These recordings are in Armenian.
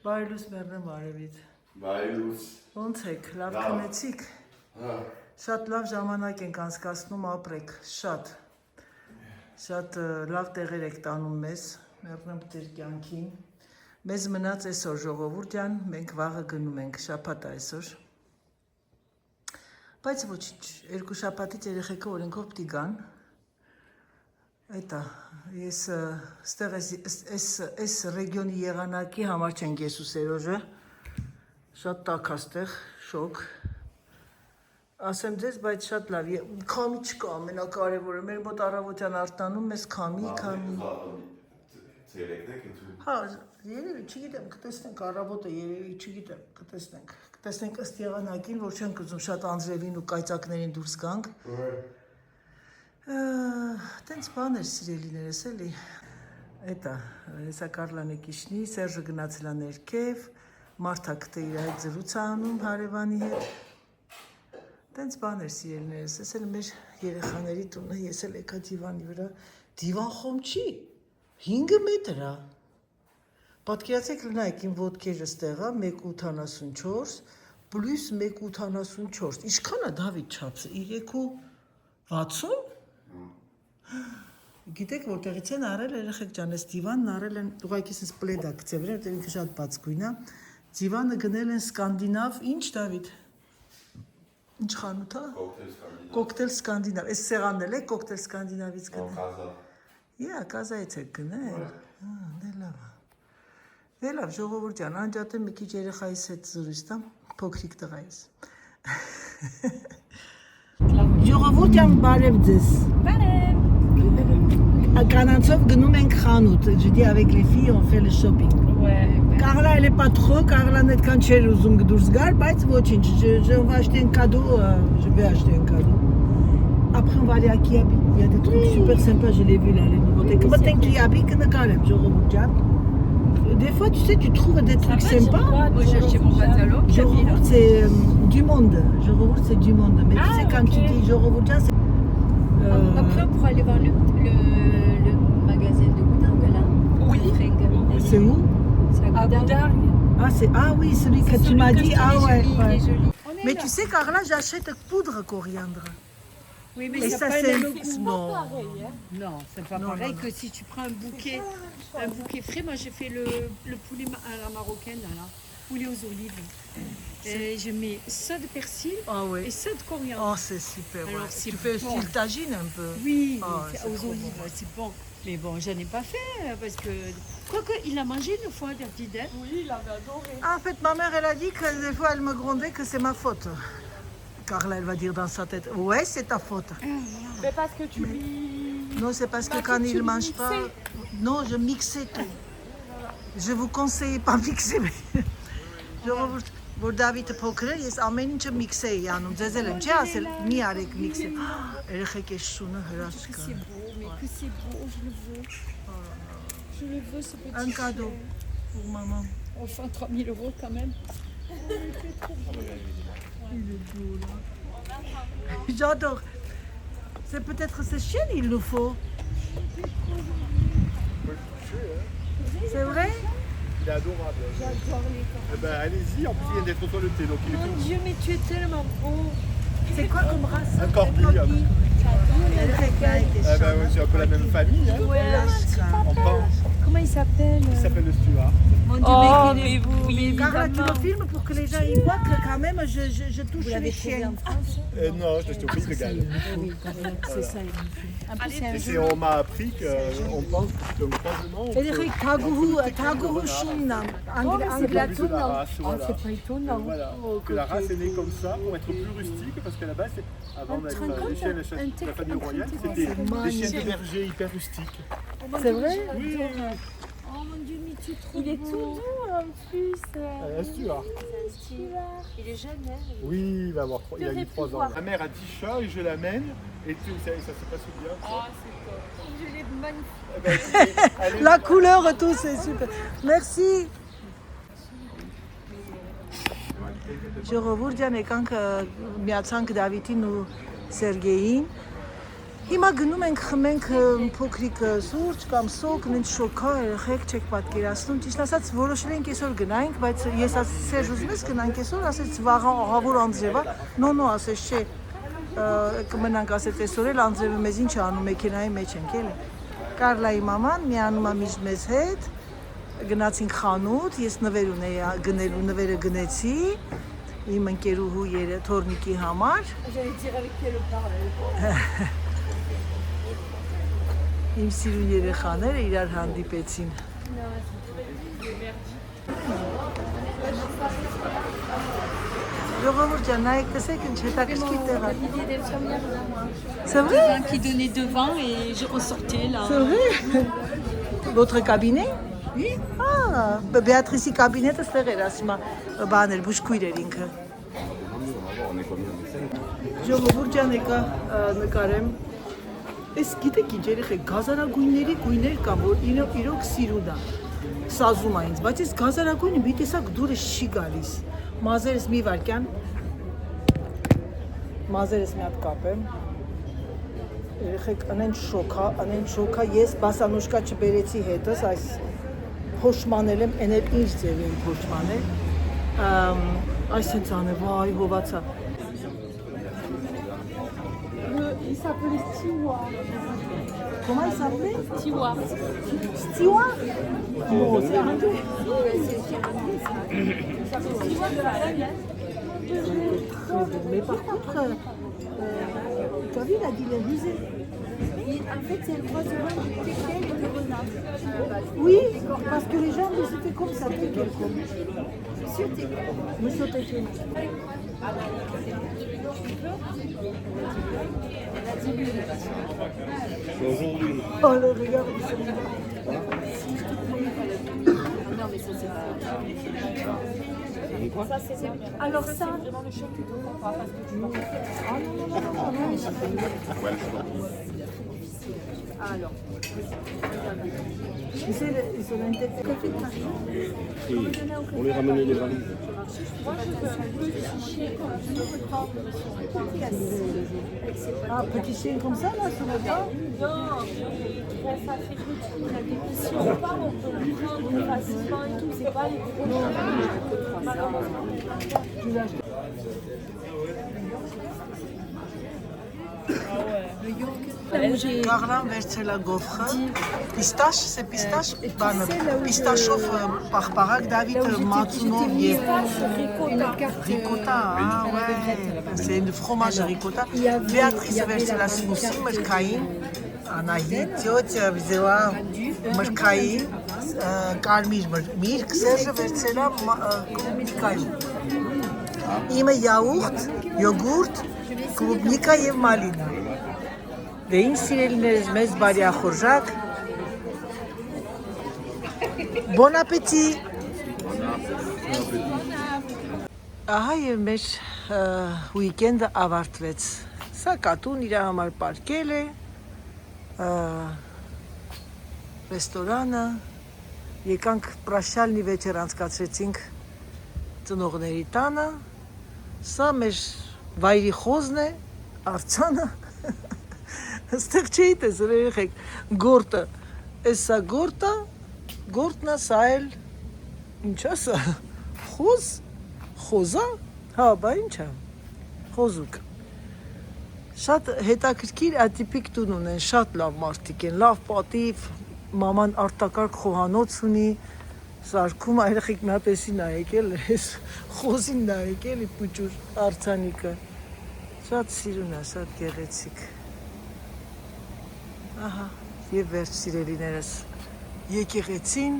Բարելուս մեռնեմ արևից։ Բարելուս։ Ոնց եք, լավ քնեցիք։ Շատ լավ ժամանակ ենք անցկացնում, ապրեք, շատ լավ տեղեր եք տանում մեզ, մեռնեմ ձեր կյանքին։ Մեզ մնաց այսօր ժողովուրդ ջան, մենք վաղը գնում ենք, շաբաթ է այսօր։ Բայց ոչինչ, երկու շաբաթից երեխեքը օրենքով պիտի գան։ Այդա, ես ստեղ այս ռեգիոնի եղանակի համար չենք ես ու Սերոժը, շատ տաք աստեղ, շոկ, ասեմ ձեզ, բայց շատ լավ, քամի չկա, ամենակարևորը, մեր մոտ առավոտյան արտանում մեզ քամի։ Հա, երևի, չգիտեմ, կտեսնենք առավոտը, երևի, չգիտեմ, կտեսնենք ըստ եղանակին, որ չենք ուզում շատ անձրևին ու կայծակներին դուրս գանք։ Տենց բան էր սիրելիներս էլի, էտա, հեսա Կարլան է կիշնի, Սերժը գնացել է ներքև, Մարթա կտե իր այդ զրույց անում հարևանի հետ, տենց բան էր սիրելիներս, ես էլ մեր երեխաների տունը, ես էլ եկա դիվանի վրա, դիվան խոմ չի, 5 մետր է, պատկերացեք լնայք իմ ոտքերը ստեղա, 1,84, պլյուս 1,84, ինչքան է Դավիթ չափսը, 3,60? Գիտեք որտեղից են առել երեխեք ջան, այս դիվանն առել են, ուղղակի sense պլեդա գցել վրա, որտեղ ինքը շատ բաց գույն է։ Դիվանը գնել են Սկանդինավ, ինչ Դավիթ։ Ինչ խանութ է։ Կոկտեյլ Սկանդինավ։ Այս սեղանն էլ է կոկտեյլ Սկանդինավից գնել։ Իա, կազայից եք գնել։ Դե լավ է։ Դե լավ, ժողովուրդ ջան, անջատեմ մի քիչ երեխայիս հետ զրույց տամ, փոքրիկ տղայիս։ Ժողովուրդ ջան, բարև ձեզ։ Բարև։ Կանանցով գնում ենք խանութ, je dis avec les filles on fait le shopping. Carla elle est pas trop, Carla այդքան չէր ուզում դուրս գար, բայց ոչինչ, on va acheter un cadeau, je vais acheter un cadeau. Après on va aller à Kiabi, il y a des trucs super sympas, je l'ai vu là, les nouveautés. Մտենք Kiabi կնկարեմ, ժողովուրդ ջան. Des fois tu sais tu trouves des trucs sympas. Moi j'ai acheté mon catalogue. Ժողովուրդ c'est du monde, ժողովուրդ c'est du monde. Mais tu sais quand tu dis ժողովուրդ ջան c'est Après, on pourra aller voir le magasin de Goudargue là. Oui. C'est où? C'est à Goudargue. Ah oui, celui que tu m'as dit. Ah ouais. Il est joli. Mais tu sais, Carla, j'achète poudre coriandre. Oui, mais Et ça ça, pas c'est le goût. non. Non, c'est pas pareil que si tu prends un bouquet frais. Moi, j'ai fait le poulet à la marocaine là, poulet aux olives. Et je mets ça de persil et ça de coriandre. Oh, c'est super. Alors, tu fais style tagine un peu. Oui, c'est aux trop olives, bon. c'est bon. Mais bon, j'en ai pas fait parce que... Quoique, il a mangé une fois, David. Hein? Oui, il avait adoré. En fait, ma mère, elle a dit que des fois, elle me grondait que c'est ma faute. Carla, elle va dire dans sa tête, ouais, c'est ta faute. Mais parce que tu lui... Non, c'est parce que quand il ne mange pas... Non, je mixais tout. Je vous conseille pas mixer. Որ Դավիթը փոքր էր, ես ամեն ինչը միքսեի անում, ձեզ էլ եմ չի ասել, մի արեք միքսե։ Երեխեք այս շունը հրաշք կա։ C'est beau, mais que c'est beau, je le veux. Je le veux, ce petit Un cadeau pour maman. Enfin, 3 000 € quand même. Il est beau là. J'adore. C'est peut-être ces chiennes il nous faut. C'est vrai? Il est adorable. J'adore les corps. Eh ben, allez-y, en plus il vient d'être toiletté, donc il est Mon tout. Dieu, mais tu es tellement beau. C'est quoi comme race? Un corgi. Eh ben, ouais, c'est un peu la même famille. Hein. On pense. Comment il s'appelle? Il s'appelle le Stuart. Mon Dieu, Oh, mais mais vous, oui, Carla, tu me filmes pour que les gens y voient que quand même je touche vous l'avez les trouvé chiens. en France? Non, je l'ai au Pays de Galles. Oui, c'est ça. En plus, c'est un Et on m'a appris qu'on pense que c'est un croisement. Eric, Tagourou Shunna. Oh, mais c'est de la plus de toune, la non? race, Oh, voilà. c'est pas étonnant. Voilà. Que la race est née comme ça pour être plus rustique parce qu'à la base, avant d'être les chiens de la famille royale, c'était des chiens de berger hyper rustiques. C'est vrai? Oui, Oh mon Dieu, mais tu es trop Il est beau. tout doux en plus. un Stuart. Il est jeune, hein? Oui, il va avoir il a eu 3 ans. voir. Ma mère a 10 chats et je l'amène et ça se passe bien. Oh, c'est top. Je l'ai magnifique. Eh ben, allez. La couleur et tout, c'est super. Merci. Ժողովուրդ ջան, եկանք միացանք Դավիթին ու Սերգեյին Հիմա գնում ենք խմենք փոքրիկ սուրճ կամ սոկ, նենց շոկա, երեխեք չեք պատկերացնում։ Ճիշտ ասած որոշել ենք այսօր գնայինք, բայց ես ասեցի Սերժ ուզում ես գնանք այսօր, ասեց վաղը ահավոր անձրև է։ Նո, ասեց չէ։ Կմնանք ասեց այսօր էլ անձրևը մեզ ինչ անում, մեքենայի մեջ ենք էլի։ Կարլայի մաման միանում է միշտ մեզ հետ։ Գնացինք խանութ, ես նվեր ունեի գնելու, նվերը գնեցի իմ ընկերուհու թորնիկի համար։ Իմ սիրուն երեխաները իրար հանդիպեցին։ Ժողովուրդ ջան, նայեք տեսեք ինչ հետաքրքիր տեղ է։ C'est vrai? Qui donnait devant et je ressortais là. C'est vrai? Votre cabinet? Oui. Ah, Béatriceի կաբինետը ստեղ էր, ասում է, բան էր, բուժքույր էր ինքը։ Ժողովուրդ ջան, եկա նկարեմ։ Այս գիտեք ինչ երեխեք, գազարագույնների գույներ կան, որ իրոք սիրուն է, սազում է ինձ, բայց այս գազարագույնը մի տեսակ դուրս չի գալիս։ Մազերս մի վարկյան, մազերս մի հատ կապեմ, երեխեք անեն շոքա, ես բասանուշկա չբերեցի հետս, այս փոշմանել եմ, էն էլ ինչ ձև եմ փոշմանել, այս հենց ան է, վայ, հովացա։ Il s'appelait Stewart. Comment il s'appelait? Stewart. Stewart? Non, c'est anglais. Ça s'appelle Stewart de la reine. Mais par contre, tu as vu, il a dit les rusés. En fait, c'est le croisement du teckel et du renard. Oui, parce que les gens, ils étaient comme ça, teckel comme. Monsieur teckel. Monsieur teckel. Oh, le regard, ils sont là. Non, mais ça, c'est ça. Alors ça, vraiment le chèque, tu ne comprends pas parce que tu m'en fais. Ah non. Alors, Tu sais, ils sont intéressés. On les ramenait les valises. moi, je veux un petit chien comme tu peux prendre qui a Ah, petit chien comme ça, là, sur le bas? Non, ça fait petit. Si on part, on peut le prendre facilement et tout. C'est pas les gros chiens. Malheureusement. Tu l'as acheté. Կաղրան վերցել է գովխը, պիստաշ, c'est pistache, բանը, պիստաշով պաղպաղակ, Դավիթ մածունով և ռիկոտա, c'est une fromage ricotta, Béatrice վերցել է սմուսի, մրգային, Անահիտ, տյոթը վզելա մրգային, կարմիր միրգ, Սերժը վերցել է կլուբնիկայում, իմը յաուղտ, յոգուրտ, կլուբնիկա և մալինա։ Դե ինչ սիրելիներս մեզ բարյախորժակ, Bon appétit! Ահա և մեր ուիկենդը ավարտվեց, սա կատուն իր համար պարկել է, ռեստորանը, եկանք պրաշալնի վեչեր անցկացրեցինք ծնողների տանը, սա մեր վայրի խոզն է, արձանը, Ստեղ չէի տեսել երեխեք, գորտը, ես սա գորտը, գորտնա սա էլ, ինչ է սա, խոզ, խոզա, հա, բա ինչ է, խոզուկ, շատ հետաքրքիր ատիպիկ տուն ունեն, շատ լավ մարդիկ են, լավ պատիվ, մաման արտակարգ խոհանոց ունի, սարկում երեխեք մի հատ էսի նայեք էլ, ես խոզին նայեք էլի պուճուր արձանիկը, շատ սիրուն է, շատ գեղեցիկ Ահա, և վերջ սիրելիներս, եկեղեցին,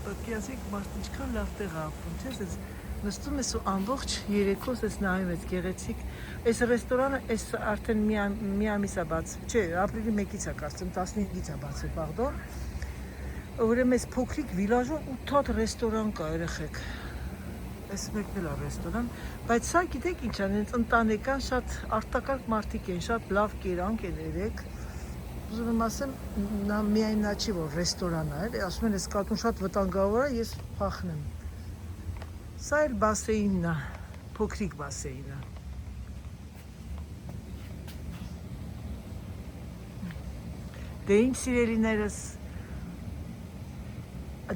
պատկերացեք մարդ ինչքան լավ տեղ ապրում, չես, նստում ես ու ամբողջ երեկոս ես նայում ես գեղեցիկ, այս ռեստորանը այս արդեն մի ամիս է բացվել, չէ, ապրիլի 1-ից է կարծեմ, 15-ից է բացվել, պարդոն, ուրեմն այս փոքրիկ վիլաժում 8 հատ ռեստորան կա երեխեք, այս մեկն էլ է ռեստորան, բայց սա գիտեք ինչ են, ընտանեկան շատ արտակարգ մարդիկ են, շատ լավ կերանք են երեք, ուզում եմ ասեմ, միայն նա չի, որ ռեստորան է, ասում են, ես կատուն շատ վտանգավոր է, ես փախնեմ։ Սա էլ բասեինն է, փոքրիկ բասեինը։ Դե ինչ սիրելիներս,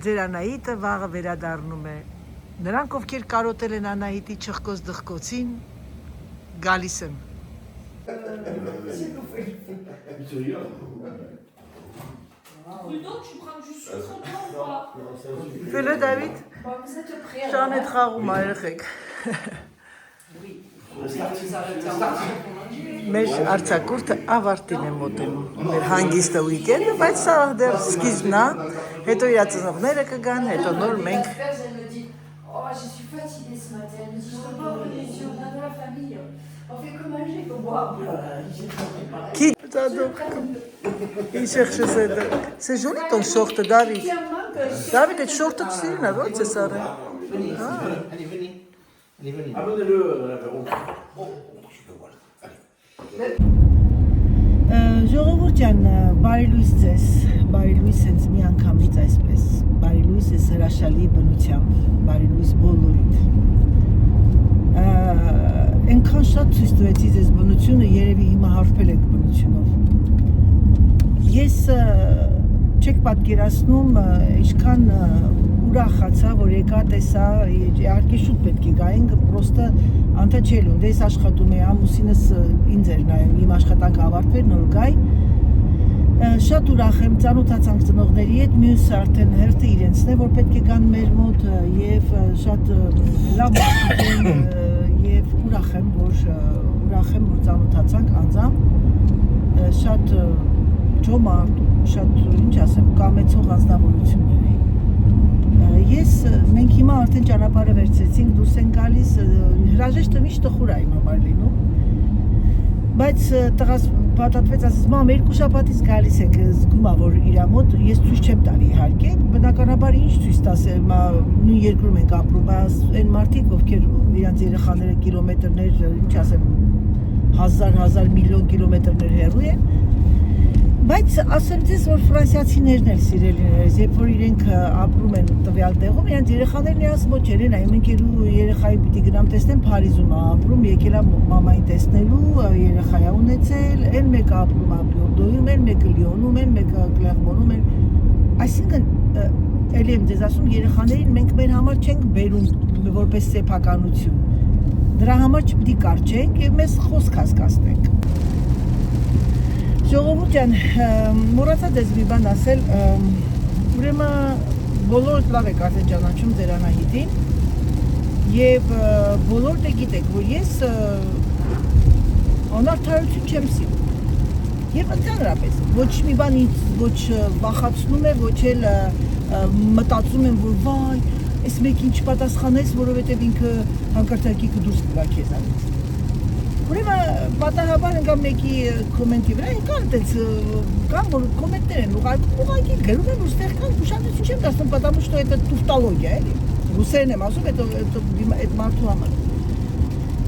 ձեր Անահիտը վաղը վերադառնում է։ Նրանք, ովքեր կարոտել են Անահիտի չխկոց դխկոցին, գալիս եմ։ Ֆելը Դավիթ, շան էդ խաղում երեխեք։ Մեր արձակուրդը ավարտին է մոտենում, մեր հանգիստը ուիկենդը, բայց սա դեռ սկիզբն է, հետո իր ծնողները կգան, հետո նոր մենք։ C'est joli ton short, David. David, est short de style, c'est ça. Amenez-le à l'apéro. Ժողովուրդ ջան, բարի լույս ձեզ, բարի լույս հենց մի անգամից այսպես, բարի լույս էս հրաշալի բնությամբ, բարի լույս բոլորիդ։ Ենքան շատ ցույց տվեցի ձեզ բնությունը, երևի հիմա հարբել եք բնությունով։ Ես չեք պատկերացնում, ինչքան ուրախացա, որ եկա տեսա, իհարկե շուտ պետք է գայինք, պրոստը անթաչելու, դες աշխատում է, ամուսինս ինձ էր նայում, իմ աշխատանքը ավարտվեր, նոր գայ, շատ ուրախ եմ, ծանոթացանք ծնողների հետ, մյուսը արդեն հերթը իրենցն է, որ պետք է գան մեր մոտ և շատ լավ եմ և ուրախ եմ, որ ծանոթացանք անձամբ, շատ ջոմարդ, շատ, ինչ ասեմ, կամեցող անձնավորությունների։ Մենք հիմա արդեն ճանապարհը վերցրեցինք, դուրս են գալիս, հրաժեշտը միշտ տխուր է իմ համար լինում, բայց տղաս պատատվեց, ասես, մամ, 2 շաբաթից գալիս եք, զգում ա, որ իրա մոտ, ես ցույց չեմ տալի իհարկե, բնականաբար ինչ ցույց տաս, նույն երկրում ենք ապրում, բայց այն մարդիկ, ովքեր իրանց երեխաները կիլոմետրներ, ինչ ասեմ, 1000 միլիոն կիլոմետրներ հեռու են, բայց ասեմ ձեզ, որ ֆրանսիացիներն էլ սիրելիներս, երբ որ իրենք ապրում են տվյալ տեղում, իրանց երեխաներն իրանց մոտ չեն, այ ընկերու երեխայի պիտի գնամ տեսնեմ, Փարիզում է ապրում, եկել է մամային տեսնելու, երեխա է ունեցել, այն մեկը ապրում է Բյորդոյում, այն մեկը Լիոնում, այն մեկը Կլերմոնում են, այսինքն էլի եմ ձեզ ասում, երեխաներին մենք մեր համար չենք բերում որպես սեփականություն, դրա համար չպիտի կարճենք և մեզ խոսք հասկացնենք։ Ժողովուրդ ջան, մոռացա ձեզ մի բան ասել, ուրեմն բոլորդ լավ եք արդեն ճանաչում ձեր Անահիտին և բոլորդ գիտեք, որ ես անարդարություն չեմ սիրում և ընդհանրապես ոչ մի բան ինձ ոչ վախացնում է, ոչ էլ մտածում եմ, որ վայ, այս մեկին չպատասխանես, որովհետև ինքը հանկարծակի կդուրս կգա քեզանից։ Ուրեմն պատահաբար ընկա մեկի կոմենտի վրա, կան այդպես, կան որ կոմենտներ են ուղղակի գրում են, որ ստեղ կան ուշադրություն չեմ դարձնում, потому что это туфтология, էլի։ Ռուսերեն եմ ասում, այդ մարդու համար։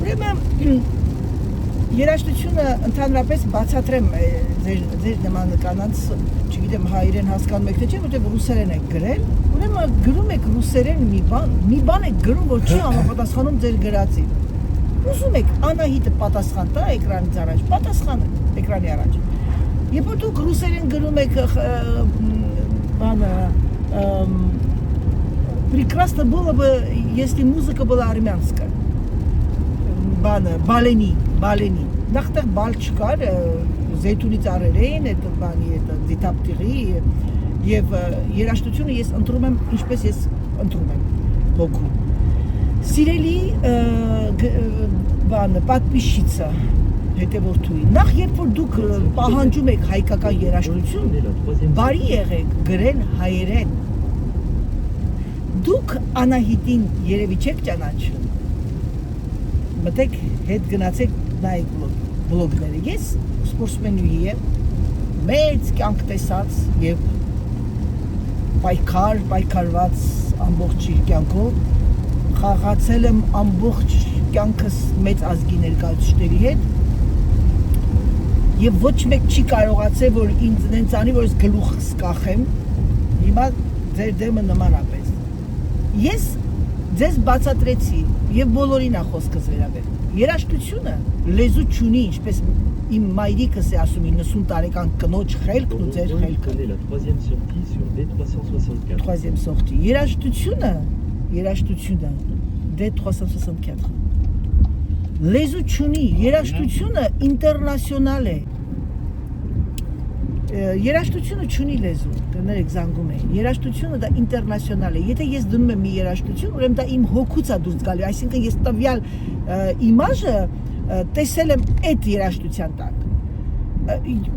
Ուրեմն երաժշտությունը ընդհանրապես բացատրեմ ձեր նման կանանց, չգիտեմ հայերեն հասկանում եք թե չէ, որտեղ ռուսերեն եք գրել, ուրեմն գրում եք ռուսերեն մի բան եք գրում, որ չի համապատասխանում ձեր գրածին։ Ուզում եք Անահիտը պատասխան տա էկրանից առաջ, պատասխանը էկրանի առաջ։ Երբ որ դուք ռուսերեն գրում եք прекрасно было бы, если музыка была армянская, балени, նախտեղ բալ չկար, զեյթունի ծառեր էին, այդ բանի, դիտապտիղի և երաժշտությունը ես ընտրում եմ, ինչպես ես ընտրում եմ հոգու։ Սիրելի պատմիչիցը հետևորդուի, նախ երբ որ դուք պահանջում եք հայկական երաժշտություն, բարի եղեք գրել հայերեն։ Դուք Անահիտին երևի չեք ճանաչում, մտեք հետ գնացեք նայեք բլոգները, ես սպորտսմենուհի եմ, մեծ կյանք տեսած և պայքարված ամբողջ կյանքով, խաղացել եմ ամբողջ կյանքս մեծ ազգի ներկայացուցիչների հետ և ոչ մեկ չի կարողացել, որ ինձ նենց անի, որ ես գլուխս կախեմ, հիմա ձեր դեմը նմանապես։ Ես ձեզ բացատրեցի, Եվ բոլորին է խոսքս վերաբերում։ Երաժշտությունը լեզու չունի, ինչպես իմ մայրիկս է ասում 90 տարեկան կնոջ խելքն ու ձեր խելքը։ La troisième sortie sur D364. Troisième sortie։ Երաժշտությունը D364։ Լեզու չունի, երաժշտությունը ինտերնացիոնալ է։ Երաժշտությունը չունի լեզու, դներեք զանգում էին։ Երաժշտությունը դա ինտերնացիոնալ է։ Եթե ես դնում եմ մի երաժշտություն, ուրեմն դա իմ հոգուց է դուրս գալու, այսինքն ես տվյալ իմաժը տեսել եմ այդ երաժշտության տակ։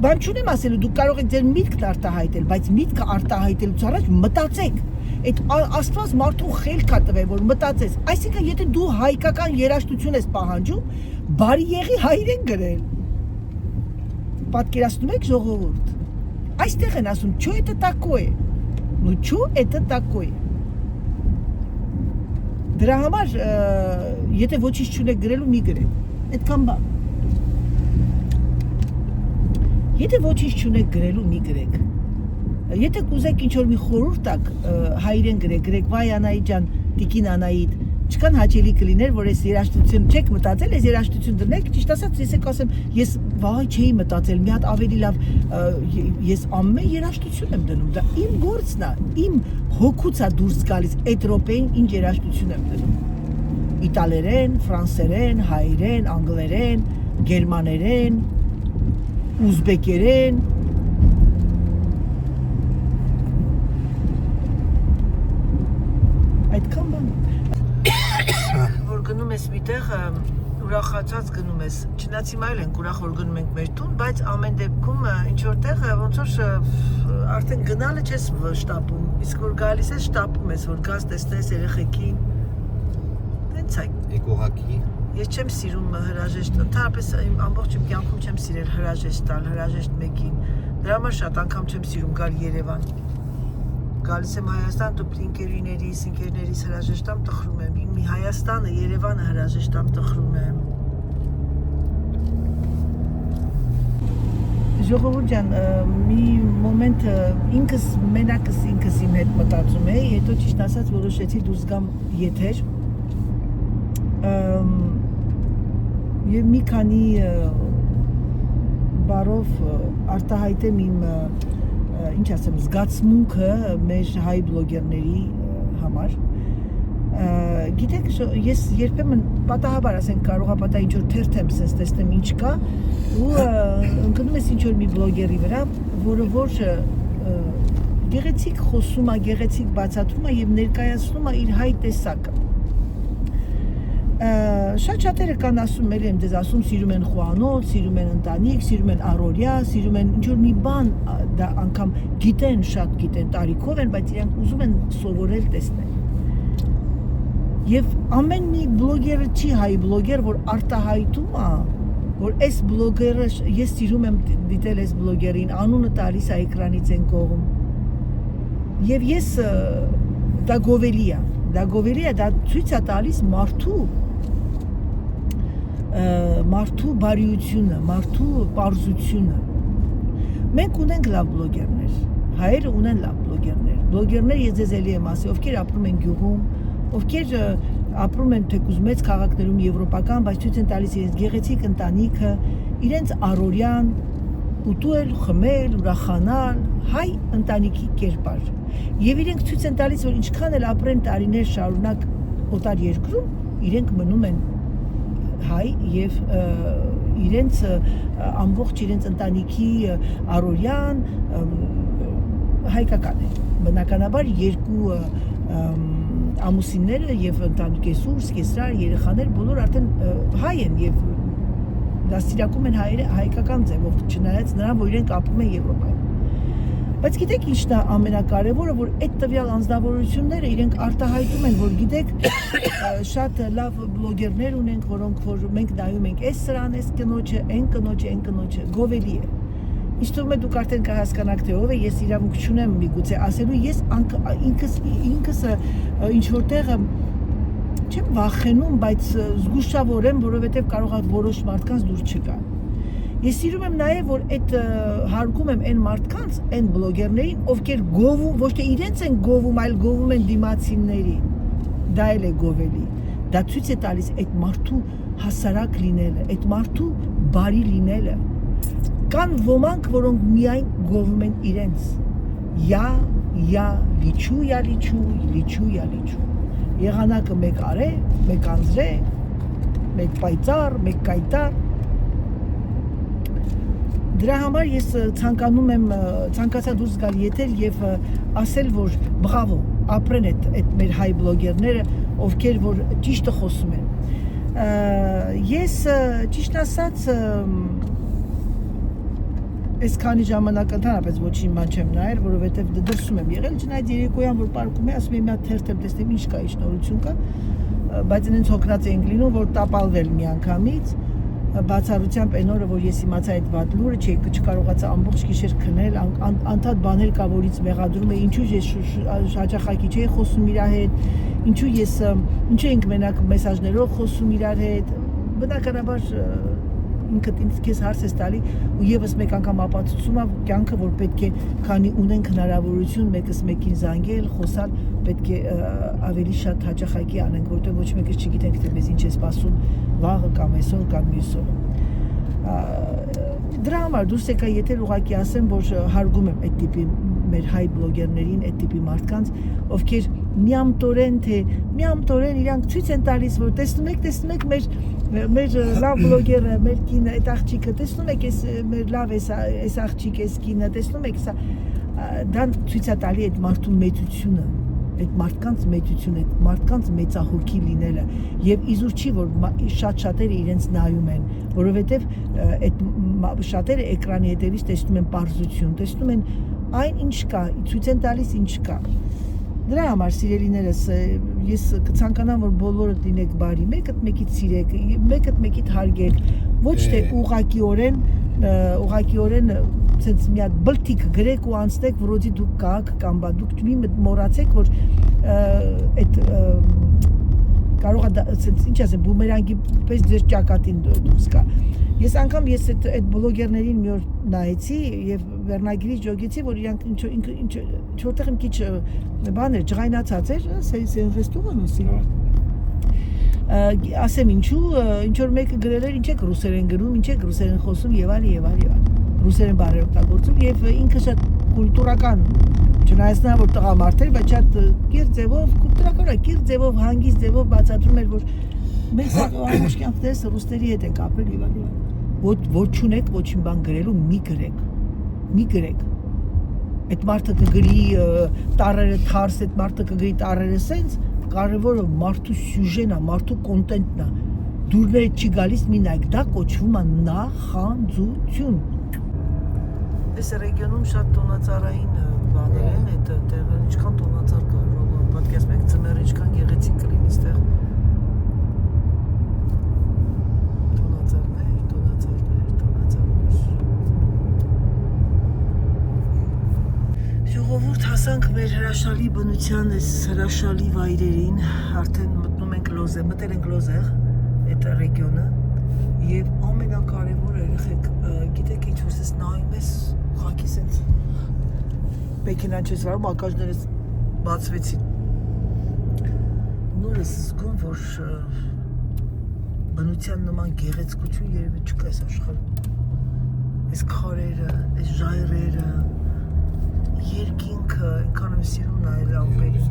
Բան չունեմ ասելու, դուք կարող եք ձեր միտքն արտահայտել, բայց միտքը արտահայտելուց առաջ մտածեք։ Այդ Աստված մարդու խելք է տվել, որ մտածես։ Այսինքն եթե դու հայկական երաժշտություն ես պահանջում, բարի եղի հայերեն գրել։ Պատկերացնում եք ժողովուրդ։ Այստեղ են ասում, «Чё это такое?» Ну, «Чё это такое?» Դրա համար, եթե ոչինչ չունեք գրելու, մի գրեք։ Այդքան բան։ Եթե ոչինչ չունեք գրելու, մի գրեք։ Եթե կուզեք ինչ-որ մի խորհուրդ տաք, հայերեն գրեք, վայ Անահիտ ջան, տիկին Անահիտ, ինչքան հաճելի կլիներ, որ այս երաժշտություն չեք մտածել, այս երաժշտություն դնեք, ճիշտ ասած, ես եք ասեմ, ես վայ չէի մտածել, մի հատ ավելի լավ, ես ամեն երաժշտություն եմ դնում, դա իմ գործն է, իմ հոգուց է դուրս գալիս, այդ րոպեին ինչ երաժշտություն եմ դնում։ Իտալերեն, ֆրանսերեն, հայերեն, անգլերեն, գերմաներեն, ուզբեկերեն, այդքան բան։ Որ գնում ես միտեղ, ուրախացած գնում ես, չնայած հիմա էլ ենք ուրախ, որ գնում ենք մեր տուն, բայց ամեն դեպքում ինչ որտեղ ոնց որ արդեն գնալը չես շտապում, իսկ որ գալիս ես շտապում ես, որ գաս տեսնես երեխեքին։ Տենց է։ Էկողակի։ Ես չեմ սիրում հրաժեշտ, ընդհանրապես իմ ամբողջ իմ կյանքում չեմ սիրել հրաժեշտ տալ, հրաժեշտ մեկին։ Դրա համար շատ անգամ չեմ սիրում գալ Երևան։ Գալիս եմ Հայաստան, դու ընկերուներիս, ընկերներիս հրաժեշտ տամ, տխրում եմ։ Մի Հայաստանը, Երևանը հրաժեշտ տամ, տխրում եմ։ Ժողովուրդ ջան, մի մոմենտ ինքս մենակս ինքս իմ հետ մտածում էի, հետո ճիշտ ասած որոշեցի դուրս գամ եթեր։ Եվ մի քանի բառով արտահայտեմ իմ ինչ ասեմ, զգացմունքը մեր հայ բլոգերների համար։ Գիտեք, ես երբեմն պատահաբար ասենք կարողապատա ինչ-որ թերթեմ սենց տեսնեմ ինչ կա ու ընկնում ես ինչ-որ մի բլոգերի վրա, որը որ գեղեցիկ խոսում է, գեղեցիկ բացատրում է և ներկայացնում է իր հայ տեսակը։ Շատ շատերը կան ասում, էլ եմ դեզ ասում, սիրում են խոհանոց, սիրում են ընտանիք, սիրում են առօրյա, սիրում են ինչ-որ մի բան, դա անգամ գիտեն, շատ գիտեն, տարիքով են, բայց իրանք ուզում են սովորել տեսնել։ Եվ ամեն մի բլոգերը չի հայ բլոգեր, որ արտահայտում է, որ այս բլոգերը, ես սիրում եմ դիտել այս բլոգերին, անունը տալիս է էկրանից են կողում։ Եվ ես, դա գովելի է, դա ցույց է տալիս մարդու բարիությունը, մարդու պարզությունը։ Մենք ունենք լավ բլոգերներ, հայերը ունեն լավ բլոգերներ, ես ձեզ էլի եմ ասի, ովքեր ապրում են գյուղում, ովքեր ապրում են թեկուզ մեծ քաղաքներում եվրոպական, բայց ցույց են տալիս իրենց գեղեցիկ ընտանիքը, իրենց առօրյան, ուտել, խմել, ուրախանալ, հայ ընտանիքի կերպար։ Եվ իրենք ցույց են տալիս, որ ինչքան էլ ապրեն տարիներ շարունակ օտար երկրում, իրենք մնում են հայ եւ իրենց ամբողջ իրենց ընտանիքի առօրյան հայկական է։ Բնականաբար երկու ամուսինները եւ ընտանիքեսուր, սկեսրար, երեխաներ բոլոր արդեն հայ են եւ դաստիարակում են հայկական ձևով, չնայած նրան, որ իրենք ապրում են Եվրոպայում։ Բայց գիտեք ինչն է ամենակարևորը, որ այդ տվյալ անձնավորությունները իրենք արտահայտում են, որ գիտեք, շատ լավ բլոգերներ ունենք, որոնք որ մենք նայում ենք այս սրան, այս կնոջը, այն կնոջը, գովելի է։ Ինչ թվում է դուք արդեն կհասկանաք թե ով է, ես իրավունք չունեմ միգուցե ասելու, ես ինքս ինչ որտեղ չեմ վախենում, բայց զգուշավոր եմ, որովհետև կարող է որոշ մարդկանց դուր չգա։ Ես սիրում եմ նաև, որ այդ հարգում եմ այն մարդկանց, այն բլոգերներին, ովքեր գովում, ոչ թե իրենց են գովում, այլ գովում են դիմացիններին։ Դա էլ է գովելի։ Դա ցույց է տալիս այդ մարդու հասարակ լինելը, այդ մարդու բարի լինելը։ Կան ոմանք, որոնք միայն գովում են իրենց։ Я լիչու, լիչու։ Եղանակը մեկ արե, մեկ անձրե, մեկ պայծառ, մեկ կայտար։ Դրա համար ես ցանկանում եմ ցանկացա դուրս գալ եթեր եւ ասել, որ բրավո, ապրեն այդ մեր հայ բլոգերները, ովքեր որ ճիշտը խոսում են։ Ես ճիշտ ասած այսքանի ժամանակ ընդհանրապես ոչինչ ման չեմ նայել, որովհետեւ դրսում եմ եղել, չնայած երեկոյան որ պարկում եմ, ասում եմ մի հատ թերթ եմ տեսնում, ինչ կա, ինչ նորություն կա, բայց ինձ հոգնած էինք լինում, որ տապալվել միանգամից, բացառությամբ այն օրը, որ ես իմացա այդ վատ լուրը, չկարողացա ամբողջ գիշեր քնել, անդադ բաներ կա, որից մեղադրում է, ինչու ես հաճախակի չէի խոսում իր հետ, ինչու ենք մենակ մեսաժներով խոսում իր հետ, բնականաբար ինքդ ինձ քեզ հարց ես տալի ու եւս մեկ անգամ ապացուցում է կյանքը, որ պետք է քանի ունենք հնարավորություն մեկս մեկին զանգել, խոսալ, պետք է ավելի շատ հաճախակի անենք, որտեղ ոչ մեկս չգիտենք թե մեզ ինչ է սպասում վաղը կամ այսօր կամ մյուս օրը։ Դրա համար դուրս եկա եթե ուղղակի ասեմ, որ հարգում եմ այդ տիպի մեր հայ բլոգերներին, այդ տիպի մարդկանց, ովքեր միամտորեն իրանք ցույց են տալիս, որ տեսնում եք մեր լավ բլոգերը, մեր կինը, այդ աղջիկը, տեսնում եք այս մեր լավ այս աղջիկը, այս կինը, տեսնում եք սա, դա ցույց է տալի այդ մարդու մեծությունը, այդ մարդկանց մեծությունը, այդ մարդկանց մեծահոգի լինելը եւ իզուր չի որ շատ-շատերը իրենց նայում են, որովհետեւ այդ շատերը էկրանի հետևից տեսնում են պարզություն, տեսնում են այն ինչ կա, ցույց են տալիս ինչ կա։ Դրա համար սիրելիներս ես կցանկանամ որ բոլորը լինեք բարի, մեկդ մեկից սիրեք, մեկդ մեկիդ հարգեք, ոչ թե ուղղակիորեն ցենց մի հատ բլթիկ գրեք ու անցնեք, որոդի դուք կաք կամ բա դուք մի մոռացեք որ այդ կարող է ցենց ինչ ասեմ բումերանգի պես ձեր ճակատին դուրս գա։ Ես անգամ այդ բլոգերներին մի օր նայեցի եւ վերնագիրից ջոգեցի, որ իրանք ինչ-որտեղ մի քիչ բան էր, ջղայնացած էր, c'est un restaurant aussi։ Ասեմ ինչու, ինչ որ մեկը գրել էր, ինչ եք ռուսերեն գրում, ինչ եք ռուսերեն խոսում եւ այլ։ Ռուսերեն բառեր օգտագործում եւ ինքը շատ կուլտուրական, չնայած նա որ տղամարդ էր, բայց շատ կիրթ ձևով, կուլտուրական ձևով, հանգիստ ձևով բացատրում էր, որ մենք ամբողջ կյանքներս ռուսների հետ ենք ապրել եւ այլ։ Որ չունեք ոչինչ բան գրելու, մի գրեք։ Այդ մարդը կգրի տառերը թարս, այդ մարդը կգրի տառերը սենց, կարևորը մարդու սյուժեն է, մարդու կոնտենտն է։ Դուրները չի գալիս մի նայեք, դա կոչվում է նախանձություն։ Այս ռեգիոնում շատ տոնածառային բաներ են, այդ տեղը ինչքան տոնածառ կա, պատկերացնում եք ձմեռը ինչքան գեղեցիկ կլինի այստեղ։ Ժողովուրդ հասանք մեր հրաշալի բնության այս հրաշալի վայրերին, արդեն մտնում ենք Լոզեղ, մտել ենք Լոզեղ, այդ ռեգիոնը եւ ամենակարևորը երեխեք, գիտեք ինչ որ ես նայում ես, ուղղակի սենց մեքենան չես վարում, ակաժներս բացվեցին։ Նոր ես զգում, որ բնության նման գեղեցկություն երևի չկա այս աշխարհում։ Այս քարերը, այս ժայռերը երկինքը, այնքան եմ սիրում նայել ամպերին։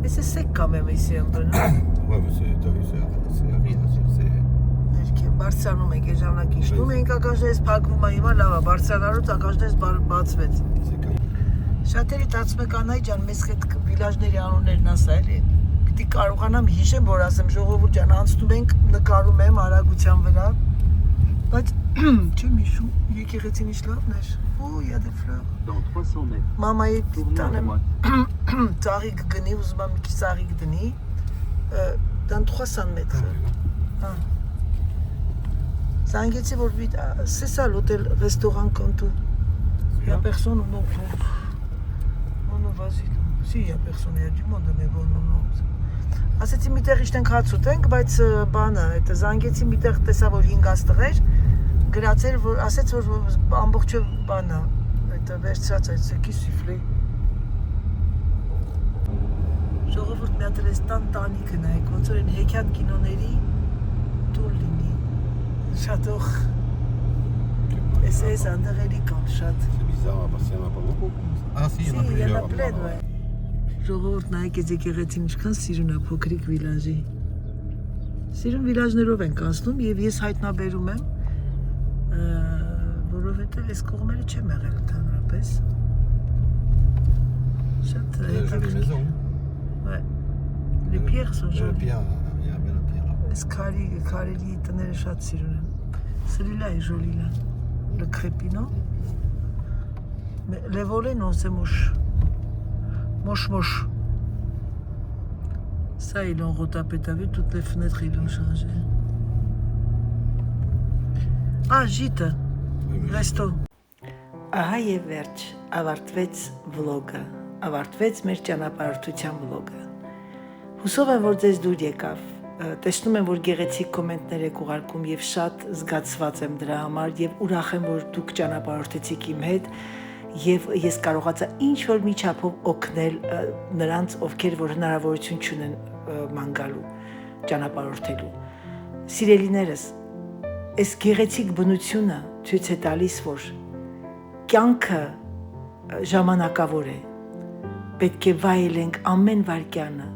Mais c'est sec quand même ici un peu, non? Ouais, mais t'as vu, c'est aride, Ներքև Բարսանում ենք, ժամանակ իջնում ենք ակաժներից փակվում է, հիմա լավ է, Բարսանալուց ակաժներից բացվեց։ Շատերի տածում է կանայ ջան, մեզ հետ վիլաժների անուններն ասա էլի։ Պիտի կարողանամ հիշեմ, որ ասեմ ժողովուրդ ջան, անցնում ենք, նկարում եմ արագության վրա, բայց չեմ հիշում, եկեղեցին ինչ լավն էր։ Ու il y a des fleurs. Dans 300 mètres. Մամայի տանեմ ծաղիկ գնի, ուզում եմ մի քիչ ծաղիկ դնի, dans 300 mètres. Զանգեցի, որ c'est ça l'hôtel restaurant Cantu. Il y a personne ou non? Non, vas-y. Si, il y a personne, il y a du monde, mais bon, non. Ասեցի միտեղ իշտենք հաց ուտենք, բայց բանը, այդ զանգեցի միտեղ տեսա, որ 5 աստղեր, գրացել, որ ասեց, որ ամբողջը բանը, այդ վերցրած այդ սեկի սիֆլի։ Ժողովուրդ մի հատ էլ էս տանիքը նայեք, ոնց որ այն հեքիաթ կինոների տուր լինի։ Շատ օխ։ Էս անդեղելի կան շատ։ C'est bizarre parce qu'il n'y en a pas beaucoup. Ah si, il y en a Si, il y en a plusieurs. plein, ouais. Ժողովուրդ նայեք այս եկեղեցին ինչքան սիրուն է փոքրիկ վիլաժի։ Սիրուն վիլաժներով ենք անցնում եւ ես հայտնաբերում եմ, որովհետեւ այս կողմերը չեմ եղել ընդհանրապես։ Շատ Il y a des հետաքրքիր։ maisons. Ouais. Les pierres sont Il y a jolies. Pierre, il y a bien la pierre. Այս քարերի տները շատ սիրուն եմ։ Celui-là est joli là. Le crépinot. Mais les volets non, c'est moche. Moche. Ça, ils l'ont retapé, t'as vu, toutes les fenêtres, ils l'ont changé. Ah, gîte, Oui, mais resto. Ահա եւ վերջ, ավարտվեց վլոգը, ավարտվեց մեր ճանապարհորդության վլոգը։ Հուսով եմ, որ ձեզ դուր եկավ, տեսնում եմ, որ գեղեցիկ կոմենտներ եք ուղարկում եւ շատ զգացված եմ դրա համար եւ ուրախ եմ, որ դուք ճանապարհորդեցիք իմ հետ եւ ես կարողացա ինչ որ մի չափով օգնել նրանց, ովքեր որ հնարավորություն չունեն ման գալու ճանապարհորդելու։ Սիրելիներս, այս գեղեցիկ բնությունը ցույց է տալիս, որ կյանքը ժամանակավոր է։ Պետք է վայելենք ամեն վայրկյանը,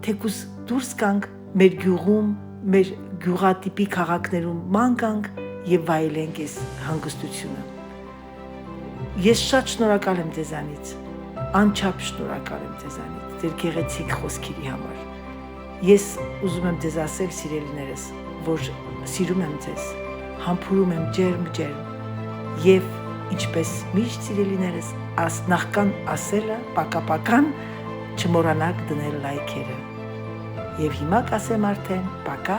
թեկուզ դուրս գանք մեր գյուղում, մեր գյուղատիպի քաղաքներում ման գանք եւ վայելենք այս հանգստությունը։ Ես շատ շնորհակալ եմ ձեզանից, անչափ շնորհակալ եմ ձեզանից, ձեր գեղեցիկ խոսքերի համար։ Ես ուզում եմ ձեզ ասել, սիրելիներս, որ սիրում եմ ձեզ, համբուրում եմ ջերմ եւ ինչպես միշտ սիրելիներս, նախքան ասելը, պակապական չմոռանաք դնել լայքերը։ Եվ հիմա կասեմ արդեն, պակա։